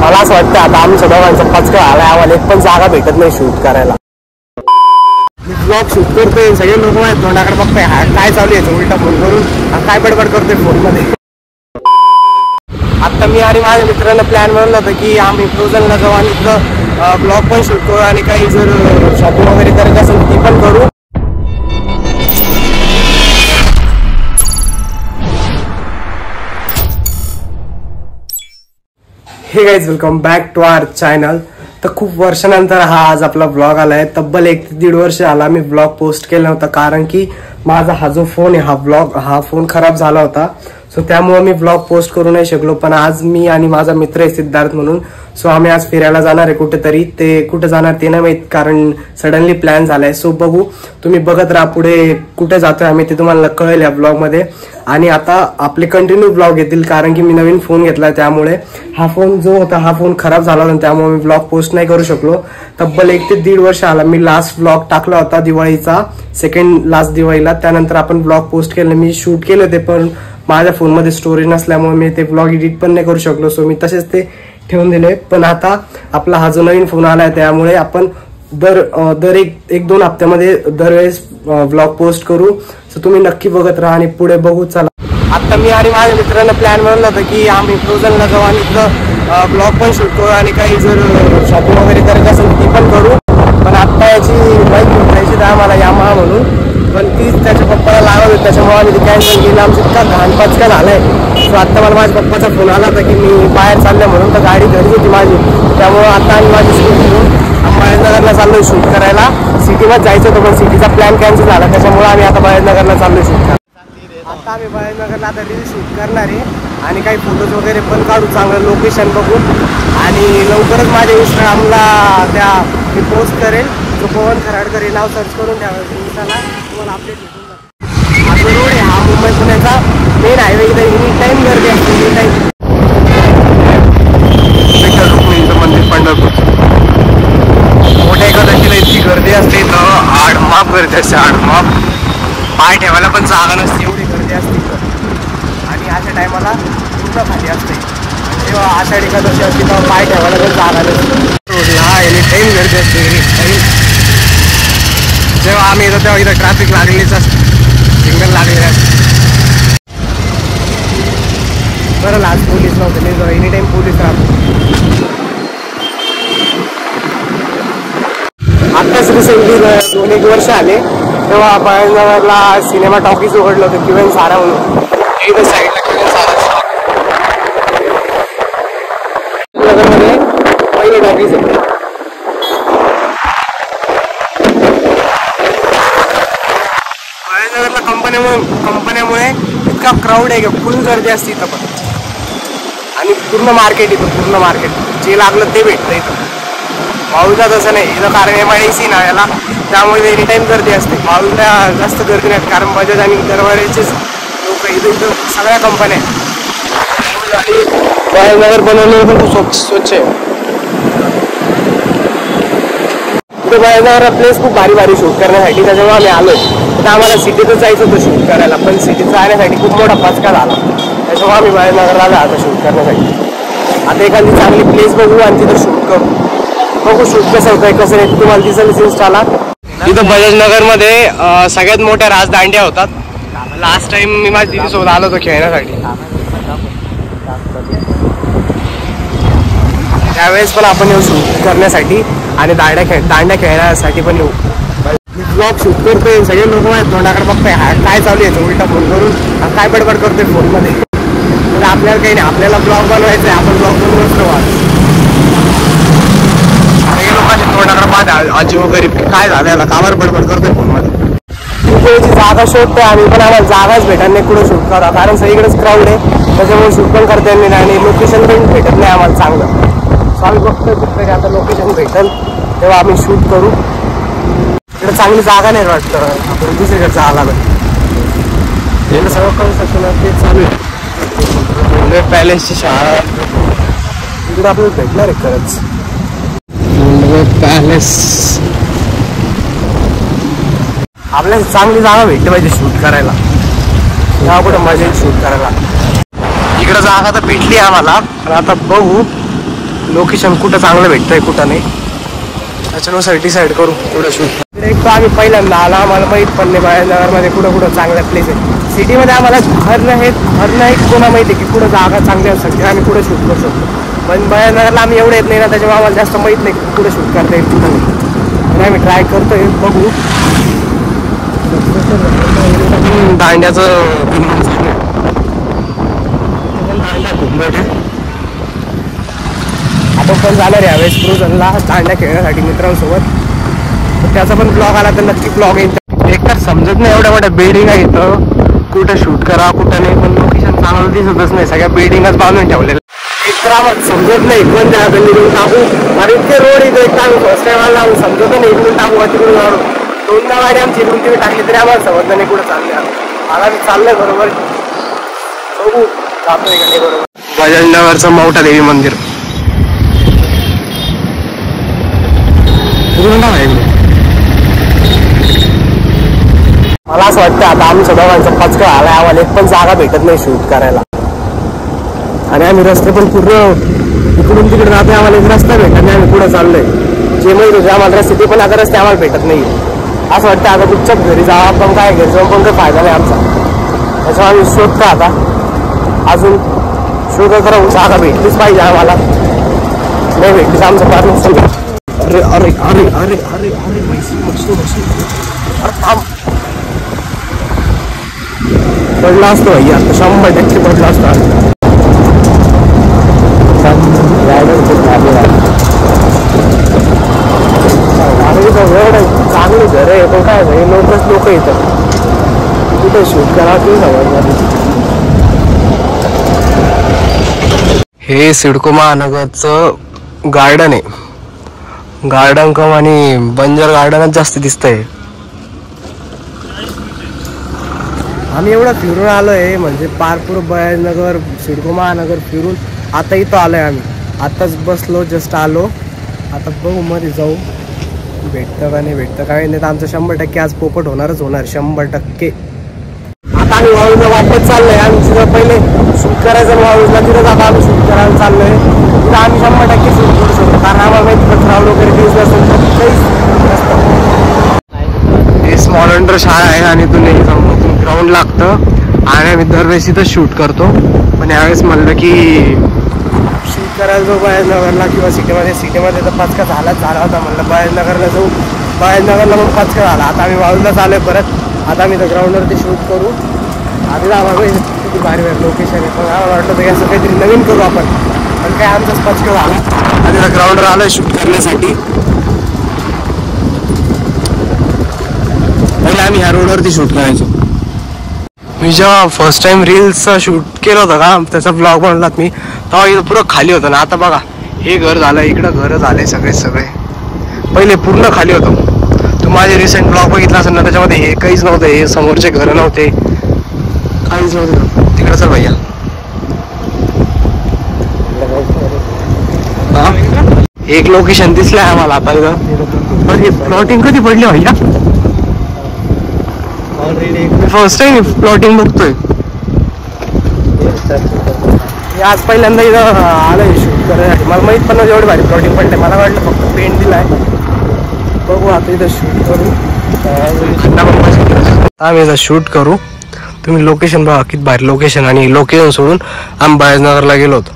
मला असं वाटतं आता आमच्या दोघांचा पचका आलाय, आम्हाला एक पण जागा भेटत नाही शूट करायला. मी ब्लॉग शूट करतोय, सगळे लोक माझ्या तोंडाकडे बघताय, हा काय चालू आहे उलटा फोन करून, काय बडबड करतोय फोन मध्ये. आता मी आणि माझ्या मित्रांना प्लॅन बनवला होता की आम्ही फ्रोझनला जाऊ आणि तिथं ब्लॉग पण शूट करू आणि काही जर शॉपिंग वगैरे करायची असेल ती पण करू. Hey guys, welcome back to our channel. तर खूप वर्षानंतर हा आज आपला ब्लॉग आलाय. तब्बल 1 ते 1.5 वर्ष आला मी ब्लॉग पोस्ट केला होता, कारण की माझा हा जो फोन आहे हा फोन खराब झाला होता. सो त्यामुळे मी ब्लॉग पोस्ट करू नाही शकलो. पण आज मी आणि माझा मित्र आहे सिद्धार्थ म्हणून, सो आम्ही आज फिरायला जाणार आहे कुठेतरी. ते कुठे जाणार ते नाही माहित, कारण सडनली प्लॅन झालाय. सो बघू, तुम्ही बघत राहा पुढे कुठे जातोय आम्ही ते तुम्हाला कळेल या ब्लॉग मध्ये. आणि आता आपले कंटिन्यू ब्लॉग येतील, कारण की मी नवीन फोन घेतला त्यामुळे. हा फोन जो होता हा फोन खराब झाला होता, त्यामुळे मी ब्लॉग पोस्ट नाही करू शकलो. तब्बल 1 ते 1.5 वर्ष आला. मी लास्ट ब्लॉग टाकला होता दिवाळीचा, सेकंड लास्ट दिवाळीला. त्यानंतर आपण ब्लॉग पोस्ट केले, मी शूट केले होते, पण माझ्या फोनमध्ये स्टोरेज नसल्यामुळे मी ते ब्लॉग एडिट पण नाही करू शकलो. सो मी तसेच ते ठेवून दिले. पण आता आपला हा जो नवीन फोन आलाय त्यामुळे आपण दर एक 2 हप्त्यामध्ये दरवेळेस ब्लॉग पोस्ट करू. सो तुम्ही नक्की बघत राहा आणि पुढे बघू. चला, आता मी आणि माझ्या मित्रांना प्लॅन बनवला होता की आम्ही फ्रोझनला जाऊ आणि तिथं ब्लॉग पण शूट करू आणि काही जर शॉपिंग वगैरे करायची असेल ती पण करू. पण आता याची बाईक घ्यायची आहे आम्हाला यामाहा म्हणून, पण तीच त्याच्या पप्पाला लागत होती, त्याच्यामुळे आम्ही ती कॅन्सल केली. आमची इतका घाण पचका झालाय. सो आता मला माझ्या पप्पाचा फोन आला होता की मी बाहेर चाललोय म्हणून, तर गाडी घरी होती माझी. त्यामुळे आता आम्ही माझी स्कूटी घेऊन बाळनगरला चाललोय शूट करायला. सिटीमध्ये जायचं होतं पण सिटीचा प्लॅन कॅन्सल झाला, त्याच्यामुळे आम्ही आता बाळनगरला चाललोय शूट करायला. आता आम्ही बाळनगरला आता रील शूट करणार आहे आणि काही फोटोज वगैरे पण काढू, चांगलं लोकेशन बघून. आणि लवकरच माझ्या इंस्टाग्रामला त्या मी पोस्ट करेल. जो पवन खराडकर हे नाव सर्च करून ठेवायचं इंस्टाला, तुम्हाला अपडेट भेटून जातो. हा जो रोड आहे हा मुंबई पुण्याचा मेन हायवे, इथं एनी टाइम गर्दी असते, एनी टाइम. विठ्ठल रुक्मिणीचं मंदिर पंढरपूर, मोठ्या एकादशीला इतकी गर्दी असते, तर आडमाप गर्दी असते, आडमाप. पाय ठेवायला पण जागा नसते, एवढी गर्दी असते. आणि अशा टायमाला पूर्ण खाली असते. जेव्हा आषाढ एकादशी असते तेव्हा पाय ठेवायला पण जागा नसते. रोडला एनी टाइम गर्दी असते, एनी टाइम. जेव्हा आम्ही येतो तेव्हा इथं ट्रॅफिक लागलेलीच असते, सिग्नल लागलेले असते. बरं आज पोलीस नव्हते, एनी टाइम पोलीस राहतो. आत्ताच रिसेंटली 2-1 वर्ष आले तेव्हा बाळनगरला सिनेमा टॉकीज उघडलं होतं, किवन सारा म्हणून. इथं साईडला किवन सारा नगरमध्ये पहिले टॉकीज आहे. कंपन्यामुळे इतका क्राऊड आहे की फुल गर्दी असते इथं पण. आणि पूर्ण मार्केट इथं, पूर्ण मार्केट जे लागलं ते भेटतं इथं. माऊलला तसं नाही इथं, कारण MIDC ना याला, त्यामुळे एनी टाइम गर्दी असते. माऊलला जास्त गर्दी नाही, कारण बजाज आणि दरवाढीचेच लोक इथं सगळ्या कंपन्या. आणि बाळनगर बनवलेलं पण खूप स्वच्छ आहे. इथं बाळनगरला प्लेस खूप भारी शूट करण्यासाठी, त्याच्यामुळे आम्ही आलोय. तर आम्हाला सिटीतच जायचं होतं शूट करायला, पण सिटीत जाण्यासाठी खूप मोठा पचका झाला, त्याच्यामुळे आम्ही बाळनगरला आलो आता शूट करण्यासाठी. आता एखादी चांगली प्लेस बघू आणि तिथं शूट करू. बघू शूट कसं होतंय कसं नाही, तुम्हाला दिसेलच इंस्टाला. इथं बजाजनगरमध्ये सगळ्यात मोठ्या राजदांड्या होतात. लास्ट टाइम मी माझ्या दिदीसोबत आलो होतो खेळण्यासाठी, त्यावेळेस पण आपण येऊ शूट करण्यासाठी आणि दांड्या खेळण्यासाठी पण येऊ. मी ब्लॉग शूट करतोय, सगळे लोक माझ्या तोंडाकडे बघताय, हा काय चालू आहे उलटा फोन करून, काय बडबड करतोय फोनमध्ये. आपल्याला काही नाही, आपल्याला ब्लॉग बनवायचा आहे, आपण ब्लॉग बनवून बसलो. सगळे लोकांच्या तोंडाकडे पाहते, आजी वगैरे काय झालं याला, कामावर बडबड करतोय फोनमध्ये. खूप जागा शोधतोय आम्ही, पण आम्हाला जागाच भेटत नाही कुठं शूट करा, कारण सगळीकडेच क्राऊड आहे, त्याच्यामुळे शूट पण करता येत नाही आणि लोकेशन पण भेटत नाही आम्हाला चांगलं. सो आम्ही बघतोय कुठतरी आता लोकेशन भेटेल तेव्हा आम्ही शूट करू. इकडे चांगली जागा नाही वाटतं, आपण दुसरीकडे जावं लागेल. इकडे सगळं कन्स्ट्रक्शन ते चालू आहे. पॅलेसची शाळा इकडे आपल्याला भेटणार आहे खरंच. पॅलेस आपल्याला चांगली जागा भेटली पाहिजे शूट करायला, तेव्हा कुठं मजा येईल शूट करायला. इकडं जागा तर भेटली आम्हाला, पण आता बघू लोकेशन कुठं चांगलं भेटतंय कुठं नाही, त्याच्यानुसार डिसाईड करू कुठं शूट. एक तर आम्ही पहिल्यांदा आला, आम्हाला माहीत पण नाही बाळनगरमध्ये कुठं कुठं चांगल्या प्लेस आहे. सिटीमध्ये आम्हाला हर नाही कोणा माहिती आहे की कुठं जागा चांगली असू शकते, आम्ही कुठं शूट करू शकतो. पण बाळनगरला आम्ही एवढं येत नाही ना, त्याच्यामुळे आम्हाला जास्त माहीत नाही की कुठं शूट करता येईल कुठं नाही. आणि आम्ही ट्राय करतोय, बघू. दांड्याचं आपण पण जाणार आहे यावेळेस क्रूझनला दांड्या खेळण्यासाठी मित्रांसोबत. त्याचा पण ब्लॉग आला तर नक्की ब्लॉग येईल. एक तर समजत नाही एवढ्या मोठ्या बिल्डिंग आहे इथं, कुठं शूट करा कुठं नाही, पण लोकेशन चांगलं दिसतच नाही, सगळ्या बिल्डिंगच बांधून ठेवलेलं. एक तर आम्हाला समजत नाही कोणत्या गल्लीतून टाकू, आणि इतके रोड इथे एक टाकू फर्स्ट टाइम आला समजत नाही इकडून टाकू का तिकडून काढू. दोनदा गाडी आमची इकडून तिकडे टाकली तरी आम्हाला समजलं नाही कुठं चालले. मला मी चाललंय बरोबर, बघू जातोय का नाही बरोबर. बजाजनगरचं मौठा देवी मंदिर मला असं वाटतं आता आमच्या दोघांचा पचका आलाय, आम्हाला एक पण जागा भेटत नाही शूट करायला. आणि आम्ही रस्ते पण पूर्ण इकडून तिकडे जाते, आम्हाला एक रस्ता भेटत नाही, आम्ही पुढे चाललोय. जे माहिती होते आम्हाला रस्ते ते पण आता रस्ते आम्हाला भेटत नाही. असं वाटतं आता चुपचाप घरी जावा, पण काय घरी जाऊन पण काही फायदा नाही आमचा. त्याच्यामुळे आम्ही शोधतो आता, अजून शोधत राहू, जागा भेटलीच पाहिजे आम्हाला. नाही भेटलीच आमचं पार्टनर सगळं. अरे अरे अरे अरे अरे अरे पडला असतो भैया, 100% पडला असतो. चांगलं घर आहे पण काय नाही, लोक येतात कुठे शूट करा ते समजणार. हे सिडको महानगरचं गार्डन आहे, गार्डन कम आणि बंजर गार्डनच जास्त दिसतंय. आम्ही एवढं फिरून आलोय म्हणजे पारपूर बळनगर सिडको महानगर फिरून आता इथं आलोय. आम्ही आताच बसलो, जस्ट आलो. आता बघू मध्ये जाऊ भेटतं का नाही भेटतं काय नाही. तर आमचं 100% आज पोपट होणारच होणार 100%. आता आम्ही वाळूला वापस चाललोय. आम्ही तिथं पहिले शूट करायचं वाळूला, तिथं आता आम्ही शूट करायला चाललोय. तिथं आम्ही 100% शूट करू शकतो, कारण आम्हाला माहिती कचरावलं वगैरे दिवस असेल तर काहीच नसतं. हे स्मॉल अंडर शाळा आहे आणि तुम्ही ग्राउंड लागतं आणि आम्ही दरवेळेस इथं शूट करतो. पण यावेळेस म्हणलं की शूट करायला जाऊ बाळनगरला किंवा सिटीमध्ये तर पचका झाला होता. म्हणलं बाळनगरला जाऊ, बाळनगरला मग पचका झाला. आता आम्ही वाळूला चालू परत. आता आम्ही तर ग्राउंडवरती शूट करू. आधी आम्हाला किती भारी लोकेशन आहे, पण आम्हाला वाटलं तर असं काहीतरी नवीन करू आपण, पण काय आमचाच पचका झाला. आधी ग्राउंडवर आलोय शूट करण्यासाठी. पहिले आम्ही ह्या रोडवरती शूट करायचो. मी जेव्हा फर्स्ट टाइम रील्सचा शूट केलं होतं का, त्याचा ब्लॉग बनवलात मी, तेव्हा इथं पुरं खाली होतं ना. आता बघा हे घर झालं, इकडं घर झाले सगळे. पहिले पूर्ण खाली होतं. तू माझे रिसेंट ब्लॉग बघितला असेल ना, त्याच्यामध्ये हे काहीच नव्हतं, हे समोरचे घर नव्हते, काहीच नव्हतं. तिकडं चल भैया. एक लोकेशन दिसलंय आम्हाला आता इथं. पण हे प्लॉटिंग कधी पडली भैया? फर्स्ट टाइम प्लॉटिंग बघतोय. आज पहिल्यांदा इथं आलंय शूट करायसाठी. मला माहित पण नव्हतं एवढी भारी प्लॉटिंग पडते. मला वाटलं फक्त पेंट दिलाय. बघू आता इथं शूट करू. आम्ही इथं शूट करू. तुम्ही लोकेशन बघा किती भारी लोकेशन. आणि लोकेशन सोडून आम्ही बाळनगरला गेलो होतो.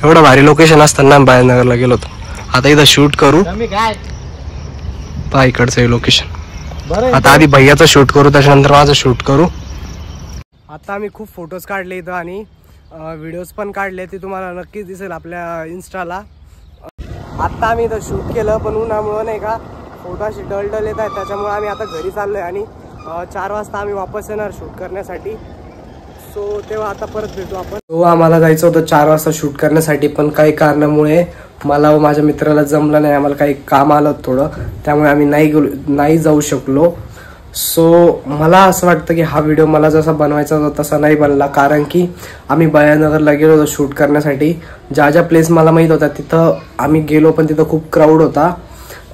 एवढं भारी लोकेशन असताना आम्ही बाळनगरला गेलो होतो. आता इथं शूट करू. पहा इकडचं हे लोकेशन. आता आधी भैयाचं शूट करू, त्याच्यानंतर माझं शूट करू. आता आम्ही खूप फोटोज काढले इथं आणि व्हिडिओज पण काढले, ते तुम्हाला नक्कीच दिसेल आपल्या इन्स्टाला. आत्ता आम्ही इथं शूट केलं, पण उन्हामुळं नाही का फोटो अशी डल येत आहेत, त्याच्यामुळे आम्ही आता घरी चाललोय. आणि 4 वाजता आम्ही वापस येणार शूट करण्यासाठी. सो तेव्हा आता परत भेटू आपण. तो आम्हाला जायचं होतं 4 वाजता शूट करण्यासाठी, पण काही कारणामुळे मला व माझ्या मित्राला जमलं नाही. आम्हाला काही काम आलं थोडं, त्यामुळे आम्ही नाही जाऊ शकलो. सो मला असं वाटतं की हा व्हिडिओ मला जसा बनवायचा होता तसा नाही बनला, कारण की आम्ही बाळनगरला गेलो होतो शूट करण्यासाठी. ज्या प्लेस मला माहीत होता तिथं आम्ही गेलो, पण तिथं खूप क्राऊड होता,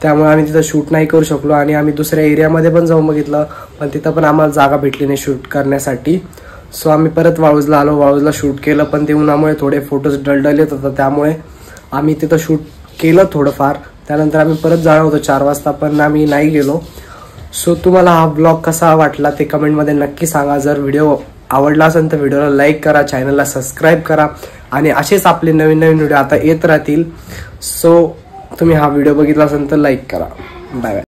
त्यामुळे आम्ही तिथं शूट नाही करू शकलो. आणि आम्ही दुसऱ्या एरियामध्ये पण जाऊन बघितलं, पण तिथं पण आम्हाला जागा भेटली नाही शूट करण्यासाठी. सो आम्ही परत वाळूजला आलो, वाळूजला शूट केलं, पण ते उन्हामुळे थोडे फोटोज डल येत होतं, त्यामुळे आम्ही तिथं शूट केलं थोडंफार, त्यानंतर आम्ही परत जाणार होतो 4 वाजता, पण आम्ही नाही गेलो. सो तुम्हाला हा ब्लॉग कसा वाटला ते कमेंटमध्ये नक्की सांगा. जर व्हिडिओ आवडला असेल तर व्हिडिओला लाईक करा, चॅनलला सबस्क्राईब करा आणि असेच आपले नवीन नवीन व्हिडिओ आता येत राहतील. सो तुम्ही हा व्हिडिओ बघितला असेल तर लाईक करा. Bye bye.